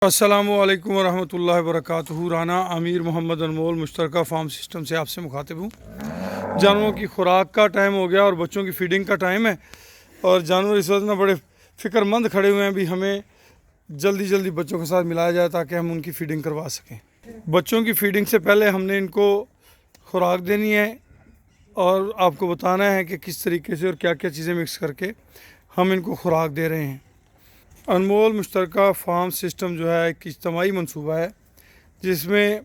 अस्सलामुअलैकुम वरहमतुल्लाहि वबरकातुहू। राना अमीर मोहम्मद अनमोल मुश्तरका फार्म सिस्टम से आपसे मुखातिब हूँ। जानवरों की खुराक का टाइम हो गया और बच्चों की फीडिंग का टाइम है और जानवर इस वक्त ना बड़े फ़िक्रमंद खड़े हुए हैं। भी हमें जल्दी जल्दी बच्चों के साथ मिलाया जाए ताकि हम उनकी फ़ीडिंग करवा सकें। बच्चों की फ़ीडिंग से पहले हमने इनको खुराक देनी है और आपको बताना है कि किस तरीके से और क्या क्या चीज़ें मिक्स करके हम इनको खुराक दे रहे हैं। अनमोल मुश्तरका फार्म सिस्टम जो है एक इज्तमाही मनसूबा है जिसमें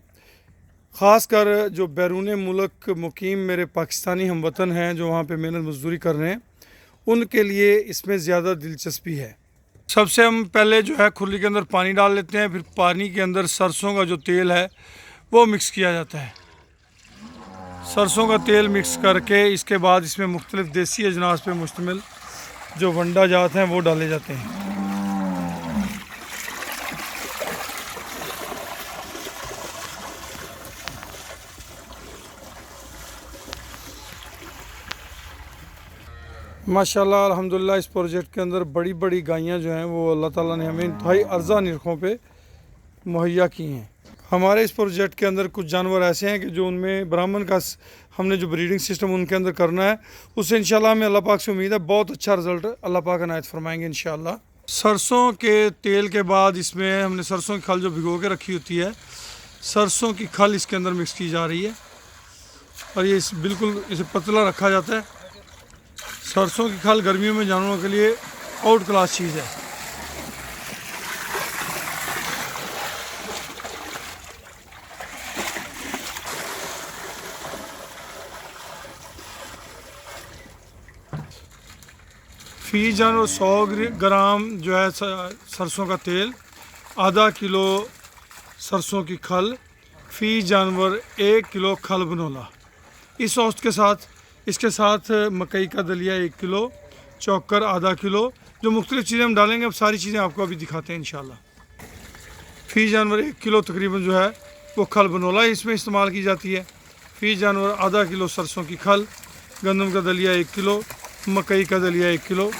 ख़ास कर जो बैरून मुल्क मुकीम मेरे पाकिस्तानी हमवतन हैं जो वहाँ पे मेहनत मजदूरी कर रहे हैं उनके लिए इसमें ज़्यादा दिलचस्पी है। सबसे हम पहले जो है खुरली के अंदर पानी डाल लेते हैं, फिर पानी के अंदर सरसों का जो तेल है वो मिक्स किया जाता है। सरसों का तेल मिक्स करके इसके बाद इसमें मुख्तलिफ़ देसी अजनास पे मुश्तमिल जो वंडा जात हैं वो डाले जाते हैं। माशाल्लाह अल्हम्दुलिल्लाह इस प्रोजेक्ट के अंदर बड़ी बड़ी गायें जो हैं वो अल्लाह ताला ने हमें इंतहाई अर्जा निरखों पे मुहैया की हैं। हमारे इस प्रोजेक्ट के अंदर कुछ जानवर ऐसे हैं कि जो उनमें ब्राह्मण का हमने जो ब्रीडिंग सिस्टम उनके अंदर करना है उससे इंशाल्लाह हमें अल्लाह पाक से उम्मीद है बहुत अच्छा रिज़ल्ट अल्लाह पाक अनायत फरमाएंगे इंशाल्लाह। सरसों के तेल के बाद इसमें हमने सरसों की खल जो भिगो के रखी होती है, सरसों की खल इसके अंदर मिक्स की जा रही है और ये बिल्कुल इसे पतला रखा जाता है। सरसों की खल गर्मियों में जानवरों के लिए आउट क्लास चीज़ है। फी जानवर 100 ग्राम जो है सरसों का तेल, आधा किलो सरसों की खल, फी जानवर 1 किलो खल बनोला। इस औसत के साथ इसके साथ मकई का दलिया 1 किलो, चौकर आधा किलो, जो मुख्तलिफ़ चीज़ें हम डालेंगे अब सारी चीज़ें आपको अभी दिखाते हैं इंशाल्लाह। फी जानवर 1 किलो तकरीबन जो है वो खल बनोला इसमें इस्तेमाल की जाती है। फी जानवर आधा किलो सरसों की खल, गंदम का दलिया 1 किलो, मकई का दलिया 1 किलो।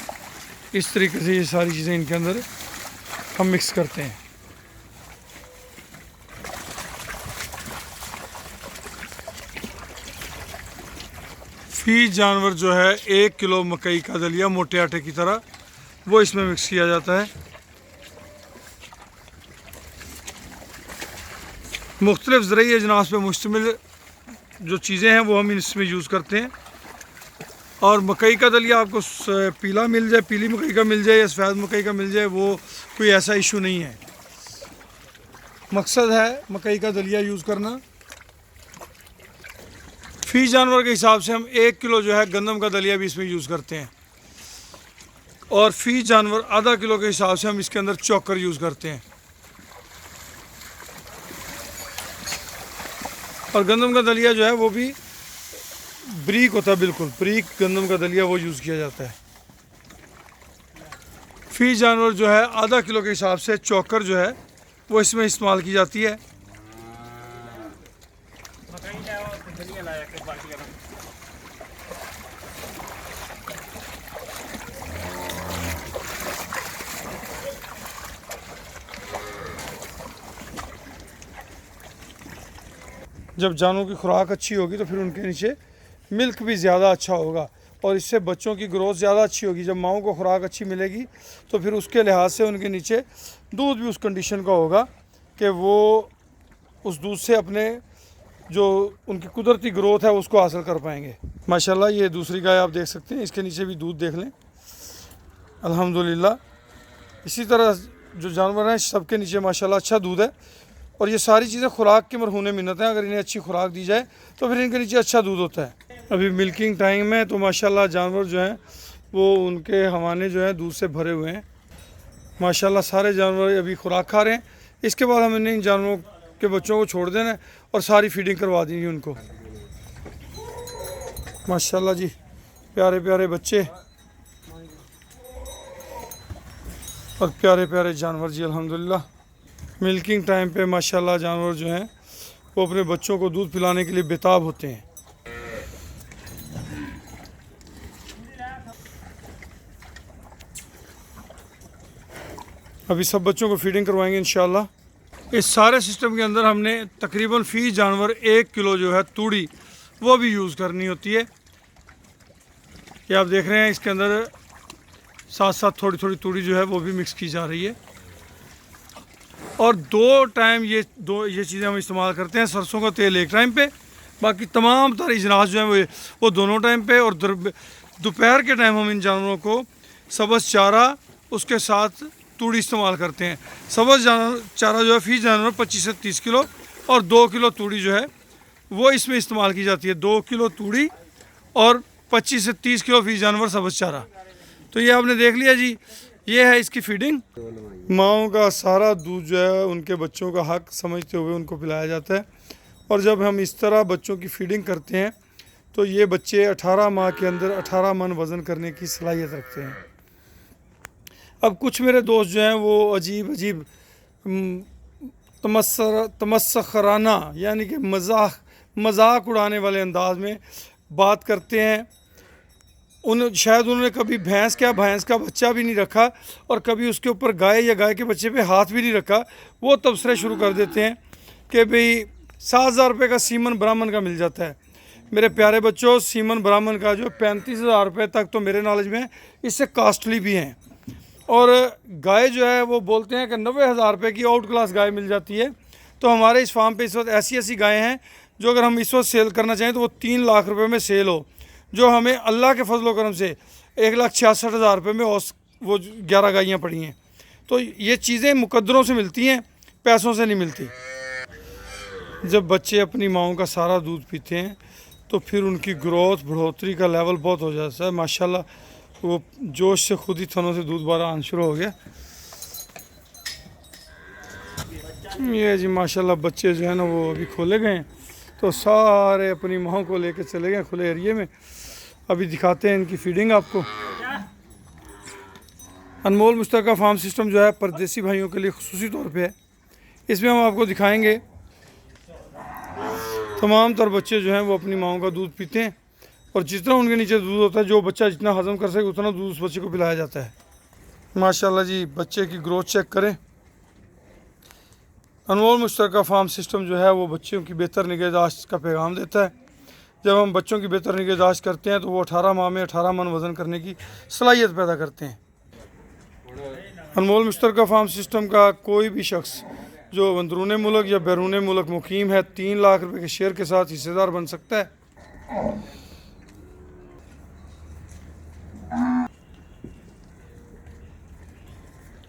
इस तरीके से ये सारी चीज़ें इनके अंदर हम मिक्स करते हैं। फी जानवर जो है 1 किलो मकई का दलिया मोटे आटे की तरह वो इसमें मिक्स किया जाता है। मुख्तलिफ़ ज़रई अजनास पे मुश्तमिल जो चीज़ें हैं वो हम इसमें यूज़ करते हैं। और मकई का दलिया आपको पीला मिल जाए, पीली मकई का मिल जाए या सफ़ेद मकई का मिल जाए, वो कोई ऐसा इशू नहीं है। मकसद है मकई का दलिया यूज़ करना। फी जानवर के हिसाब से हम 1 किलो जो है गंदम का दलिया भी इसमें यूज़ करते हैं और फी जानवर आधा किलो के हिसाब से हम इसके अंदर चौकर यूज़ करते हैं। और गंदम का दलिया जो है वो भी ब्रीक होता है, बिल्कुल ब्रीक गंदम का दलिया वो यूज़ किया जाता है। फी जानवर जो है आधा किलो के हिसाब से चौकर जो है वो इसमें इस्तेमाल की जाती है। जब जानवरों की खुराक अच्छी होगी तो फिर उनके नीचे मिल्क भी ज़्यादा अच्छा होगा और इससे बच्चों की ग्रोथ ज़्यादा अच्छी होगी। जब माओं को खुराक अच्छी मिलेगी तो फिर उसके लिहाज से उनके नीचे दूध भी उस कंडीशन का होगा कि वो उस दूध से अपने जो उनकी कुदरती ग्रोथ है उसको हासिल कर पाएंगे। माशाल्लाह ये दूसरी गाय आप देख सकते हैं, इसके नीचे भी दूध देख लें अल्हम्दुलिल्लाह। इसी तरह जो जानवर हैं सबके नीचे माशाल्लाह अच्छा दूध है और ये सारी चीज़ें खुराक के मरहून मिन्नत हैं। अगर इन्हें अच्छी खुराक दी जाए तो फिर इनके नीचे अच्छा दूध होता है। अभी मिल्किंग टाइम है तो माशाल्लाह जानवर जो हैं वो उनके हवाने जो हैं दूध से भरे हुए हैं। माशाल्लाह सारे जानवर अभी खुराक खा रहे हैं। इसके बाद हमने इन जानवरों के बच्चों को छोड़ देना है और सारी फीडिंग करवा देंगे उनको। माशाल्लाह जी प्यारे प्यारे बच्चे और प्यारे प्यारे जानवर जी अल्हम्दुलिल्लाह। मिल्किंग टाइम पे माशाल्लाह जानवर जो हैं वो अपने बच्चों को दूध पिलाने के लिए बेताब होते हैं। अभी सब बच्चों को फीडिंग करवाएंगे इंशाल्लाह। इस सारे सिस्टम के अंदर हमने तकरीबन फ़ी जानवर 1 किलो जो है तूड़ी वो भी यूज़ करनी होती है। ये आप देख रहे हैं इसके अंदर साथ साथ थोड़ी थोड़ी तूड़ी जो है वो भी मिक्स की जा रही है। और 2 टाइम ये चीज़ें हम इस्तेमाल करते हैं। सरसों का तेल एक टाइम पे, बाकी तमाम तरह अजनास जो हैं वो दोनों टाइम पे। और दोपहर के टाइम हम इन जानवरों को सब्ज़ चारा उसके साथ तूड़ी इस्तेमाल करते हैं। सब्ज़ चारा जो है फ़ी जानवर 25 से 30 किलो और 2 किलो तूड़ी जो है वो इसमें इस्तेमाल की जाती है। 2 किलो तूड़ी और 25 से 30 किलो फ़ी जानवर सब्ज़ चारा। तो ये आपने देख लिया जी, ये है इसकी फीडिंग। माओं का सारा दूध जो है उनके बच्चों का हक समझते हुए उनको पिलाया जाता है। और जब हम इस तरह बच्चों की फीडिंग करते हैं तो ये बच्चे 18 माह के अंदर 18 मन वज़न करने की सलाहियत रखते हैं। अब कुछ मेरे दोस्त जो हैं वो अजीब अजीब तमस्खराना यानी कि मजाक उड़ाने वाले अंदाज में बात करते हैं। शायद उन्होंने कभी भैंस का बच्चा भी नहीं रखा और कभी उसके ऊपर गाय या गाय के बच्चे पे हाथ भी नहीं रखा। वो तबसरे शुरू कर देते हैं कि भाई 7,000 रुपये का सीमन ब्राह्मण का मिल जाता है। मेरे प्यारे बच्चों, सीमन ब्राह्मण का जो 35,000 रुपये तक तो मेरे नॉलेज में इससे कास्टली भी हैं। और गाय जो है वो बोलते हैं कि 90,000 रुपये की आउट क्लास गाय मिल जाती है। तो हमारे इस फार्म पे इस वक्त ऐसी गायें हैं जो अगर हम इस वक्त सेल करना चाहें तो वो 3 लाख रुपये में सेल हो, जो हमें अल्लाह के फजल करम से 1,66,000 रुपये में वो 11 गायें पड़ी हैं। तो ये चीज़ें मुकद्दरों से मिलती हैं, पैसों से नहीं मिलती। जब बच्चे अपनी माओं का सारा दूध पीते हैं तो फिर उनकी ग्रोथ बढ़ोतरी का लेवल बहुत हो जाता है। माशाल्लाह वो जोश से खुद ही थनों से दूध बाहर आना शुरू हो गया। ये जी माशाल्लाह बच्चे जो है ना वो अभी खोले गए हैं, तो सारे अपनी माओं को लेकर चले गए खुले एरिए में। अभी दिखाते हैं इनकी फीडिंग आपको। अनमोल मुश्तरका फार्म सिस्टम जो है परदेसी भाइयों के लिए खुसूसी तौर पे है। इसमें हम आपको दिखाएंगे तमाम तर बच्चे जो हैं वो अपनी माओं का दूध पीते हैं और जितना उनके नीचे दूध होता है, जो बच्चा जितना हजम कर सके उतना दूध उस बच्चे को पिलाया जाता है। माशाल्लाह जी, बच्चे की ग्रोथ चेक करें। अनमोल मुश्तरका फार्म सिस्टम जो है वो बच्चों की बेहतर निगहदाश्त का पैगाम देता है। जब हम बच्चों की बेहतर निगहदाश्त करते हैं तो वो 18 माह में 18 मन वज़न करने की सलाहियत पैदा करते हैं। अनमोल मुश्तरका फार्म सिस्टम का कोई भी शख्स जो अंदरून मुल्क या बैरून मुल्क मुकीम है 3 लाख रुपए के शेयर के साथ हिस्सेदार बन सकता है।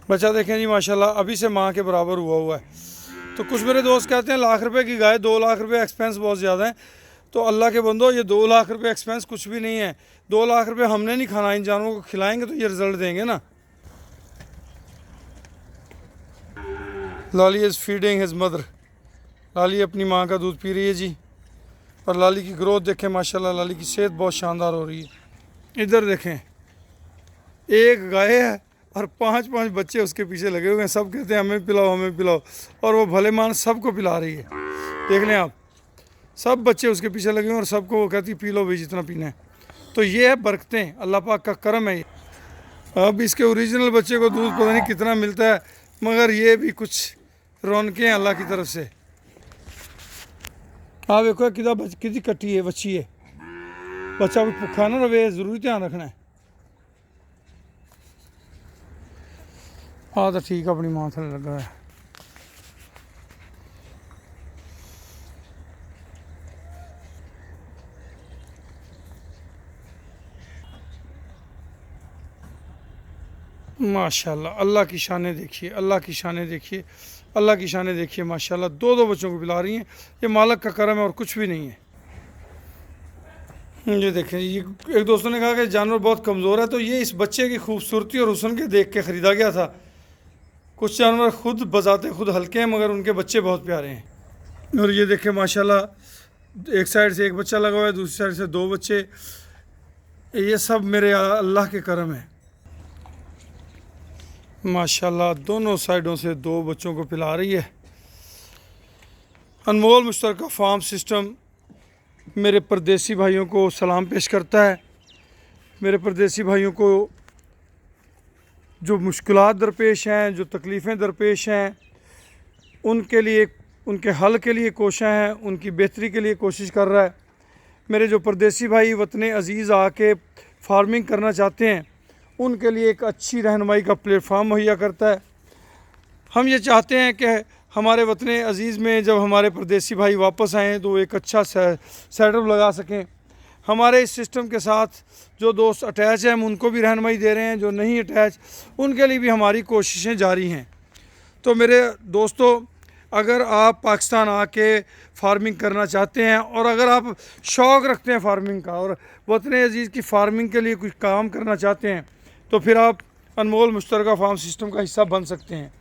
बच्चा देखें जी माशाल्लाह अभी से माँ के बराबर हुआ है। तो कुछ मेरे दोस्त कहते हैं लाख रुपए की गाय 2 लाख रुपए एक्सपेंस बहुत ज़्यादा है। तो अल्लाह के बंदो, ये 2 लाख रुपए एक्सपेंस कुछ भी नहीं है। 2 लाख रुपए हमने नहीं खाना, इन जानवरों को खिलाएंगे तो ये रिजल्ट देंगे ना। लाली इज़ फीडिंग हिज मदर। लाली अपनी माँ का दूध पी रही है जी। और लाली की ग्रोथ देखें माशाल्लाह, लाली की सेहत बहुत शानदार हो रही है। इधर देखें, एक गाय है और 5-5 बच्चे उसके पीछे लगे हुए हैं। सब कहते हैं हमें पिलाओ हमें पिलाओ, और वो भले मान सबको पिला रही है। देख लें आप, सब बच्चे उसके पीछे लगे हुए हैं और सबको वो कहती पी लो भाई जितना पीना है। तो ये है बरकतें, अल्लाह पाक का करम है ये। अब इसके ओरिजिनल बच्चे को दूध पता नहीं कितना मिलता है, मगर ये भी कुछ रौनकें हैं अल्लाह की तरफ से। हाँ देखो कितनी कट्टी है बच्ची है। बच्चा भी भुखा ना रहे, ज़रूरी ध्यान रखना है। हाँ तो ठीक है, अपनी माँ थले लगा है। माशाल्लाह, अल्लाह की शानें देखिए, अल्लाह की शानें देखिए, अल्लाह की शानें देखिए। माशाल्लाह 2 बच्चों को पिला रही हैं। ये मालिक का करम है और कुछ भी नहीं है। ये देखें, ये एक दोस्तों ने कहा कि जानवर बहुत कमज़ोर है, तो ये इस बच्चे की खूबसूरती और हुस्न के देख के ख़रीदा गया था। कुछ जानवर खुद बजाते खुद हल्के हैं मगर उनके बच्चे बहुत प्यारे हैं। और ये देखें माशाल्लाह, एक साइड से एक बच्चा लगा हुआ है, दूसरी साइड से 2 बच्चे। ये सब मेरे अल्लाह के करम है। माशाल्लाह दोनों साइडों से 2 बच्चों को पिला रही है। अनमोल मुश्तरका फार्म सिस्टम मेरे परदेसी भाइयों को सलाम पेश करता है। मेरे परदेसी भाइयों को जो मुश्किलात दरपेश हैं, जो तकलीफ़ें दरपेश हैं, उनके लिए, उनके हल के लिए कोशिश है, उनकी बेहतरी के लिए कोशिश कर रहा है। मेरे जो परदेसी भाई वतन अज़ीज़ आके फार्मिंग करना चाहते हैं, उनके लिए एक अच्छी रहनुमाई का प्लेटफार्म मुहैया करता है। हम ये चाहते हैं कि हमारे वतन अज़ीज़ में जब हमारे परदेसी भाई वापस आएँ तो एक अच्छा सेटअप लगा सकें। हमारे इस सिस्टम के साथ जो दोस्त अटैच हैं हम उनको भी रहनुमाई दे रहे हैं, जो नहीं अटैच उनके लिए भी हमारी कोशिशें जारी हैं। तो मेरे दोस्तों, अगर आप पाकिस्तान आके फार्मिंग करना चाहते हैं और अगर आप शौक़ रखते हैं फार्मिंग का और वतन अज़ीज़ की फार्मिंग के लिए कुछ काम करना चाहते हैं, तो फिर आप अनमोल मुश्तरका फार्म सिस्टम का हिस्सा बन सकते हैं।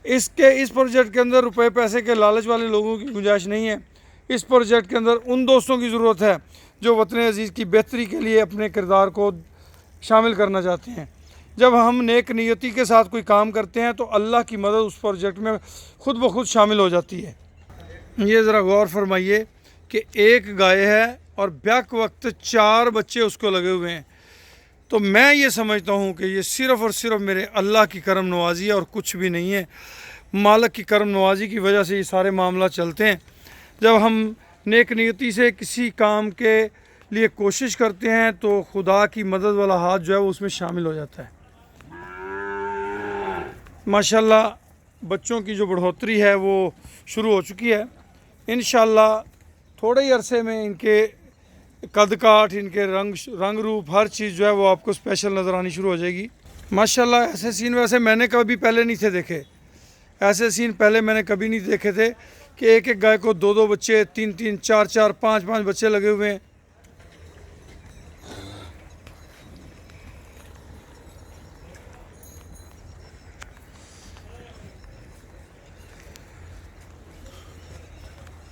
इस प्रोजेक्ट के अंदर रुपए पैसे के लालच वाले लोगों की गुंजाइश नहीं है। इस प्रोजेक्ट के अंदर उन दोस्तों की ज़रूरत है जो वतन अज़ीज़ की बेहतरी के लिए अपने किरदार को शामिल करना चाहते हैं। जब हम नेक नियति के साथ कोई काम करते हैं तो अल्लाह की मदद उस प्रोजेक्ट में ख़ुद ब खुद शामिल हो जाती है। ये ज़रा गौर फरमाइए कि एक गाय है और बैक वक्त 4 बच्चे उसको लगे हुए हैं। तो मैं ये समझता हूँ कि ये सिर्फ़ और सिर्फ मेरे अल्लाह की करम नवाजी है और कुछ भी नहीं है। मालिक की करम नवाजी की वजह से ये सारे मामला चलते हैं। जब हम नेक नियति से किसी काम के लिए कोशिश करते हैं तो खुदा की मदद वाला हाथ जो है वो उसमें शामिल हो जाता है। माशाल्लाह बच्चों की जो बढ़ोतरी है वो शुरू हो चुकी है। इंशाल्लाह थोड़े ही अरसे में इनके कद काठ, इनके रंग रूप, हर चीज़ जो है वो आपको स्पेशल नज़र आनी शुरू हो जाएगी। माशाल्लाह ऐसे सीन वैसे मैंने कभी पहले नहीं थे देखे। ऐसे सीन पहले मैंने कभी नहीं देखे थे कि एक एक गाय को 2-2 बच्चे, 3-3, 4-4, 5-5 बच्चे लगे हुए हैं।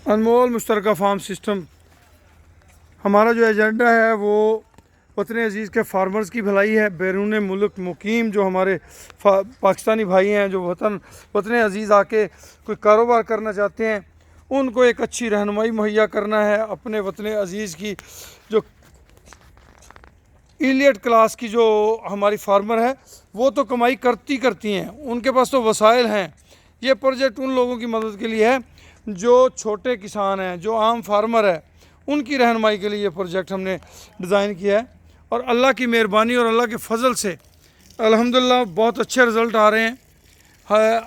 अनमोल मुश्तरका फार्म सिस्टम, हमारा जो एजेंडा है वो वतन अज़ीज़ के फार्मर्स की भलाई है। बैरून मुल्क मुकीम जो हमारे पाकिस्तानी भाई हैं जो वतन अज़ीज़ आके कोई कारोबार करना चाहते हैं, उनको एक अच्छी रहनुमाई मुहैया करना है। अपने वतन अज़ीज़ की जो इलियट क्लास की जो हमारी फार्मर है वो तो कमाई करती हैं, उनके पास तो वसाइल हैं। ये प्रोजेक्ट उन लोगों की मदद के लिए है जो छोटे किसान हैं, जो आम फार्मर है, उनकी रहनुमाई के लिए ये प्रोजेक्ट हमने डिज़ाइन किया है। और अल्लाह की मेहरबानी और अल्लाह के फ़ज़ल से अल्हम्दुलिल्लाह बहुत अच्छे रिज़ल्ट आ रहे हैं।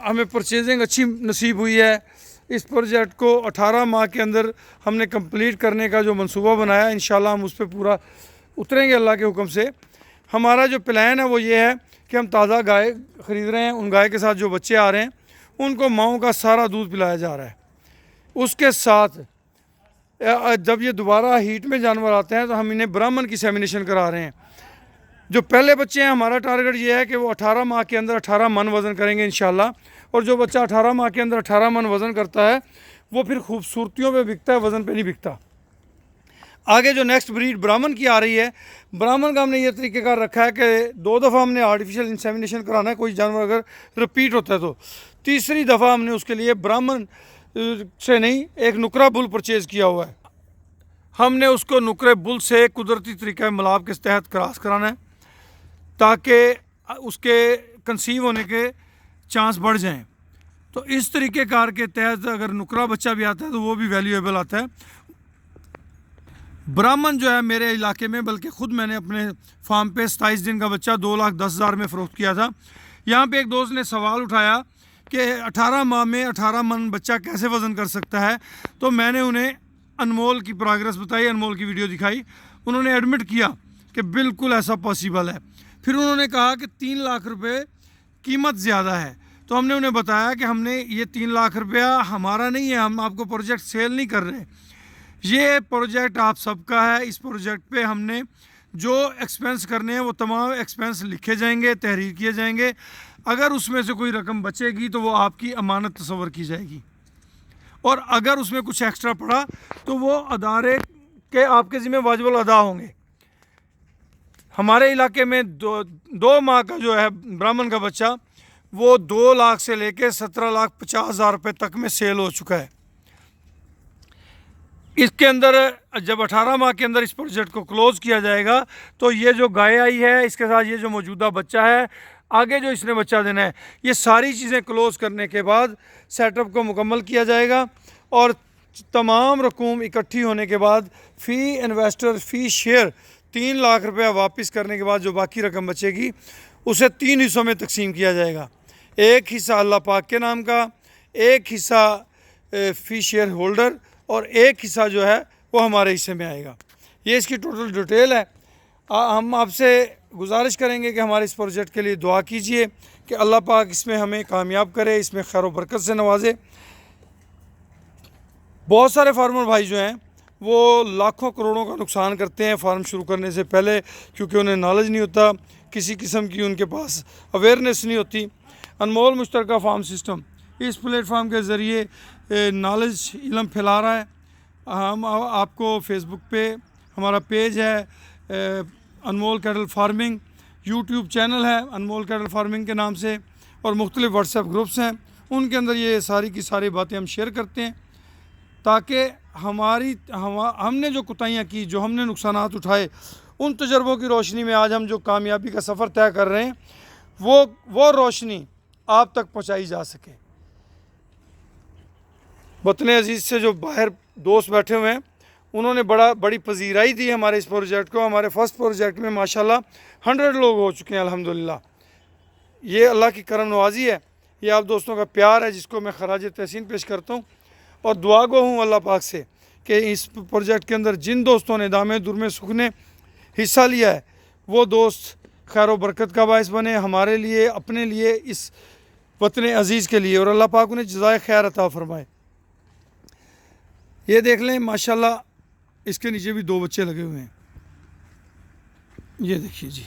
हमें परचेजिंग अच्छी नसीब हुई है। इस प्रोजेक्ट को 18 माह के अंदर हमने कंप्लीट करने का जो मंसूबा बनाया, इंशाल्लाह हम उस पर पूरा उतरेंगे अल्लाह के हुक्म से। हमारा जो प्लान है वो ये है कि हम ताज़ा गाय ख़रीद रहे हैं। उन गाय के साथ जो बच्चे आ रहे हैं उनको माओं का सारा दूध पिलाया जा रहा है। उसके साथ जब ये दोबारा हीट में जानवर आते हैं तो हम इन्हें ब्राह्मण की सेमिनेशन करा रहे हैं। जो पहले बच्चे हैं हमारा टारगेट ये है कि वो 18 माह के अंदर 18 मन वज़न करेंगे इंशाल्लाह। और जो बच्चा 18 माह के अंदर 18 मन वज़न करता है वो फिर खूबसूरतियों पे बिकता है, वज़न पे नहीं बिकता। आगे जो नेक्स्ट ब्रीड ब्राह्मण की आ रही है, ब्राह्मण का हमने ये तरीक़ेकार रखा है कि 2 दफ़ा हमने आर्टिफिशियल इंसेमिनेशन कराना है। कोई जानवर अगर रिपीट होता है तो तीसरी दफ़ा हमने उसके लिए ब्राह्मण से नहीं एक नुकरा बुल परचेज़ किया हुआ है। हमने उसको नुकरे बुल से कुदरती तरीक़े मिलाप के तहत क्रॉस कराना है ताकि उसके कंसीव होने के चांस बढ़ जाएं। तो इस तरीक़ेकार के तहत अगर नुकरा बच्चा भी आता है तो वो भी वैल्यूएबल आता है। ब्राह्मण जो है मेरे इलाके में, बल्कि ख़ुद मैंने अपने फार्म पे 27 दिन का बच्चा 2,10,000 में फ़रोख्त किया था। यहाँ पे एक दोस्त ने सवाल उठाया कि 18 माह में 18 मन बच्चा कैसे वज़न कर सकता है। तो मैंने उन्हें अनमोल की प्रोग्रेस बताई, अनमोल की वीडियो दिखाई। उन्होंने एडमिट किया कि बिल्कुल ऐसा पॉसिबल है। फिर उन्होंने कहा कि 3 लाख रुपये कीमत ज़्यादा है। तो हमने उन्हें बताया कि हमने ये 3 लाख रुपया हमारा नहीं है, हम आपको प्रोजेक्ट सेल नहीं कर रहे, ये प्रोजेक्ट आप सबका है। इस प्रोजेक्ट पे हमने जो एक्सपेंस करने हैं वो तमाम एक्सपेंस लिखे जाएंगे, तहरीर किए जाएंगे। अगर उसमें से कोई रकम बचेगी तो वो आपकी अमानत तस्वर की जाएगी, और अगर उसमें कुछ एक्स्ट्रा पड़ा तो वो अदारे के आपके ज़िम्मे वाजिबुल अदा होंगे। हमारे इलाके में 2 माह का जो है ब्राह्मण का बच्चा वो 2 लाख से लेके 17,50,000 रुपये तक में सेल हो चुका है। इसके अंदर जब 18 माह के अंदर इस प्रोजेक्ट को क्लोज़ किया जाएगा तो ये जो गाय आई है इसके साथ ये जो मौजूदा बच्चा है आगे जो इसने बच्चा देना है। ये सारी चीज़ें क्लोज़ करने के बाद सेटअप को मुकम्मल किया जाएगा और तमाम रकूम इकट्ठी होने के बाद फ़ी इन्वेस्टर फ़ी शेयर 3 लाख रुपया वापस करने के बाद जो बाकी रकम बचेगी उसे 3 हिस्सों में तकसीम किया जाएगा। एक हिस्सा अल्लाह पाक के नाम का, एक हिस्सा फ़ी शेयर होल्डर और एक हिस्सा जो है वो हमारे हिस्से में आएगा। ये इसकी टोटल डिटेल है। हम आपसे गुजारिश करेंगे कि हमारे इस प्रोजेक्ट के लिए दुआ कीजिए कि अल्लाह पाक इसमें हमें कामयाब करे, इसमें खैर व बरकत से नवाजे। बहुत सारे फार्मर भाई जो हैं वो लाखों करोड़ों का नुकसान करते हैं फार्म शुरू करने से पहले, क्योंकि उन्हें नॉलेज नहीं होता, किसी किस्म की उनके पास अवेयरनेस नहीं होती। अनमोल मुश्तरका फार्म सिस्टम इस प्लेटफॉर्म के ज़रिए नॉलेज इल्म फैला रहा है। हम आपको फेसबुक पे हमारा पेज है अनमोल कैटल फार्मिंग, यूट्यूब चैनल है अनमोल कैटल फार्मिंग के नाम से, और मुख्तलिफ व्हाट्सएप ग्रुप्स हैं, उनके अंदर ये सारी की सारी बातें हम शेयर करते हैं ताकि हमने जो कोताहियाँ की, जो हमने नुकसानात उठाए, उन तजर्बों की रोशनी में आज हम जो कामयाबी का सफ़र तय कर रहे हैं वो रोशनी आप तक पहुँचाई जा सके। वतन अजीज़ से जो बाहर दोस्त बैठे हुए हैं उन्होंने बड़ी पजीराई दी हमारे इस प्रोजेक्ट को। हमारे फर्स्ट प्रोजेक्ट में माशाल्लाह 100 लोग हो चुके हैं अल्हम्दुलिल्लाह। ये अल्लाह की करम नवाजी है, ये आप दोस्तों का प्यार है जिसको मैं खराज तहसीन पेश करता हूँ और दुआ गो हूँ अल्लाह पाक से कि इस प्रोजेक्ट के अंदर जिन दोस्तों ने दामे दुरमे सुख ने हिस्सा लिया है वो दोस्त खैर व बरकत का बायस बने हमारे लिए, अपने लिए, इस वतन अजीज़ के लिए, और अल्लाह पाक उन्हें जज़ाए खैर अता फरमाए। ये देख लें माशाल्लाह इसके नीचे भी 2 बच्चे लगे हुए हैं, ये देखिए जी।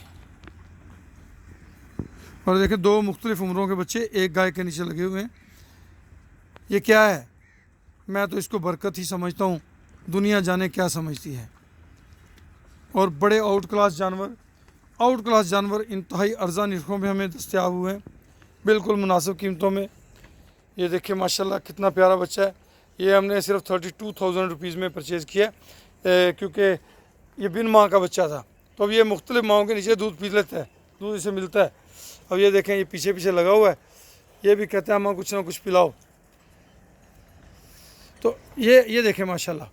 और देखिए 2 मुख्तलिफ उम्रों के बच्चे एक गाय के नीचे लगे हुए हैं। ये क्या है? मैं तो इसको बरकत ही समझता हूँ, दुनिया जाने क्या समझती है। और बड़े आउट क्लास जानवर इंतहाई अर्जा निरखों में हमें दस्तयाब हुए हैं, बिल्कुल मुनासिब कीमतों में। ये देखिए माशाल्लाह कितना प्यारा बच्चा है। ये हमने सिर्फ 32,000 रुपीज़ में परचेज़ किया क्योंकि ये बिन माँ का बच्चा था। तो अब ये मुख्तलिफ माँओं के नीचे दूध पी लेता है, दूध इसे मिलता है। अब ये देखें ये पीछे पीछे लगा हुआ है, ये भी कहता है माँ कुछ ना कुछ पिलाओ। तो ये देखें माशाल्लाह।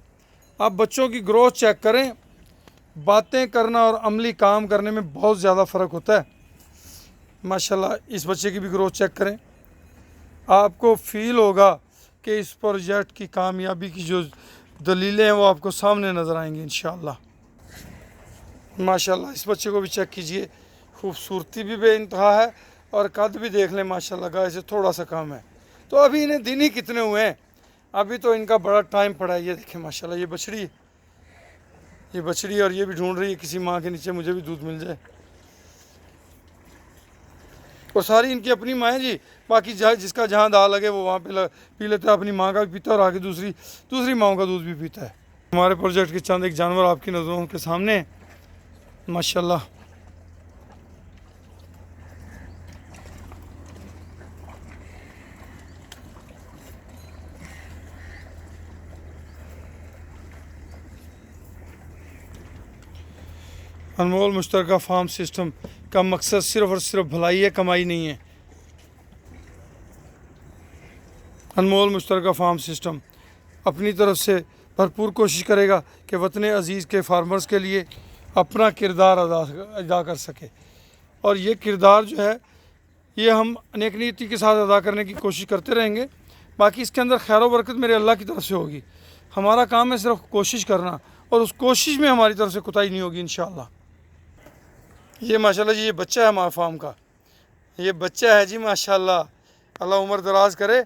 आप बच्चों की ग्रोथ चेक करें, बातें करना और अमली काम करने में बहुत ज़्यादा फ़र्क होता है। माशाल्लाह इस बच्चे की भी ग्रोथ चेक करें, आपको फील होगा कि इस प्रोजेक्ट की कामयाबी की जो दलीलें हैं वो आपको सामने नज़र आएंगी इंशाअल्लाह। माशाल्लाह इस बच्चे को भी चेक कीजिए, खूबसूरती भी बेइंतहा है और कद भी देख लें माशाल्लाह गाय से थोड़ा सा कम है। तो अभी इन्हें दिन ही कितने हुए हैं, अभी तो इनका बड़ा टाइम पड़ा है। ये देखें माशाल्लाह ये बछड़ी और ये भी ढूंढ रही है किसी माँ के नीचे मुझे भी दूध मिल जाए। और सारी इनकी अपनी माँ है जी, बाकी जिसका जहाँ दाल लगे वो वहाँ पे पी लेता है, अपनी माँ का भी पीता है और आगे दूसरी माँओं का दूध भी पीता है। हमारे प्रोजेक्ट के चंद एक जानवर आपकी नज़रों के सामने हैं माशाल्लाह। अनमोल मुश्तरका फार्म सिस्टम का मकसद सिर्फ़ और सिर्फ भलाई है, कमाई नहीं है। अनमोल मुश्तरका फार्म सिस्टम अपनी तरफ से भरपूर कोशिश करेगा कि वतन अजीज़ के फार्मर्स के लिए अपना किरदार अदा कर सके। और ये किरदार जो है ये हम नेक नीति के साथ अदा करने की कोशिश करते रहेंगे। बाकी इसके अंदर खैर व बरकत मेरे अल्लाह की तरफ से होगी। हमारा काम है सिर्फ कोशिश करना और उस कोशिश में हमारी तरफ से कोताही नहीं होगी इंशाअल्लाह। ये माशाल्लाह जी ये बच्चा है हमारे फार्म का, ये बच्चा है जी माशाल्लाह, अल्लाह उम्र दराज करे।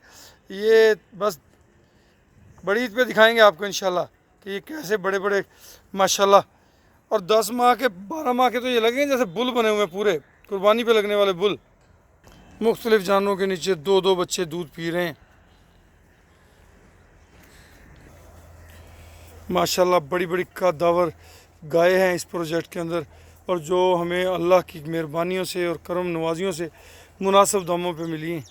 ये बस बड़ी ईद पे दिखाएंगे आपको इंशाल्लाह कि ये कैसे बड़े बड़े माशाल्लाह। और 10 माह के 12 माह के तो ये लगेंगे जैसे बुल बने हुए पूरे, कुर्बानी पे लगने वाले बुल। मुख्तलिफ जानवरों के नीचे 2-2 बच्चे दूध पी रहे हैं माशाल्लाह। बड़ी बड़ी कद्दावर गाय हैं इस प्रोजेक्ट के अंदर, और जो हमें अल्लाह की मेहरबानियों से और करम नवाजियों से मुनासिब दामों पे मिली हैं।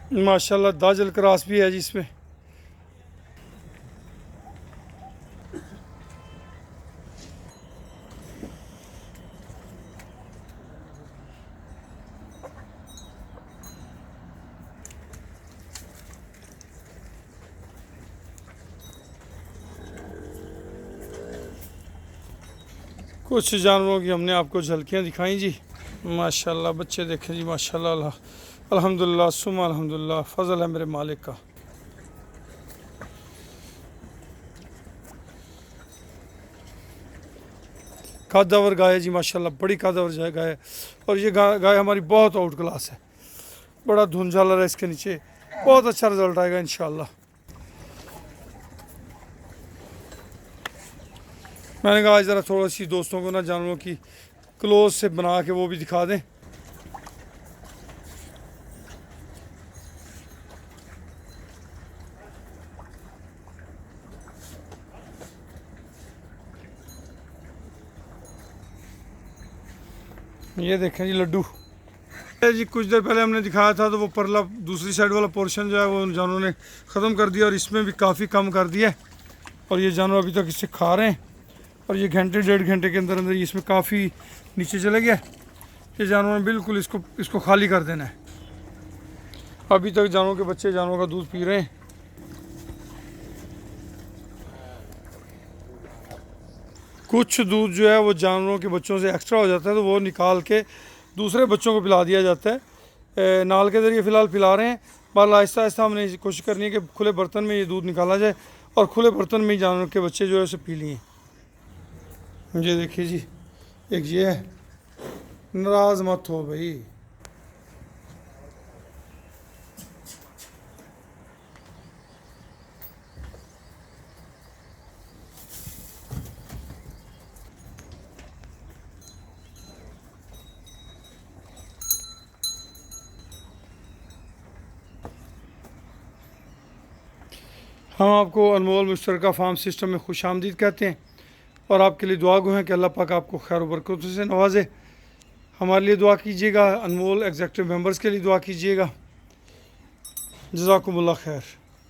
माशाल्लाह दाजल क्रॉस भी है जी इसमें। कुछ जानवरों की हमने आपको झलकियाँ दिखाई जी। माशाल्लाह बच्चे देखें जी, माशाल्लाह अल्हम्दुलिल्लाह सुम्मा अल्हम्दुलिल्लाह, फ़ज़ल है मेरे मालिक का। कादावर गाय है जी, माशाल्लाह बड़ी कादावर गाय है। और ये गाय हमारी बहुत आउट क्लास है, बड़ा धुन झालर है इसके नीचे, बहुत अच्छा रिजल्ट आएगा इंशाल्लाह। मैंने कहा आज ज़रा थोड़ा सी दोस्तों को ना जानवरों की क्लोज से बना के वो भी दिखा दें। ये देखें जी लड्डू जी, कुछ देर पहले हमने दिखाया था तो वो परला दूसरी साइड वाला पोर्शन जो है वो जानवरों ने ख़त्म कर दिया और इसमें भी काफ़ी कम कर दिया है। और ये जानवर अभी तक इससे खा रहे हैं और ये घंटे डेढ़ घंटे के अंदर अंदर इसमें काफ़ी नीचे चले गया। ये जानवर बिल्कुल इसको खाली कर देना है। अभी तक जानवरों के बच्चे जानवरों का दूध पी रहे हैं। कुछ दूध जो है वो जानवरों के बच्चों से एक्स्ट्रा हो जाता है तो वो निकाल के दूसरे बच्चों को पिला दिया जाता है। नाल के ज़रिए फ़िलहाल पिला रहे हैं, पर आहिस्ता आहिस्ता हमने कोशिश करनी है कि खुले बर्तन में ये दूध निकाला जाए और खुले बर्तन में ही जानवर के बच्चे जो है उसे पी लिए। ये देखिए जी, एक ये है, नाराज़ मत हो भाई। हम आपको अनमोल मुश्तरका फार्म सिस्टम में खुश आमदीद कहते हैं और आपके लिए दुआ गो हैं कि अल्लाह पाक आपको खैर बरकतों से नवाजे। हमारे लिए दुआ कीजिएगा, अनमोल एग्जेक्टिव मेंबर्स के लिए दुआ कीजिएगा। जज़ाकुमुल्लाह खैर।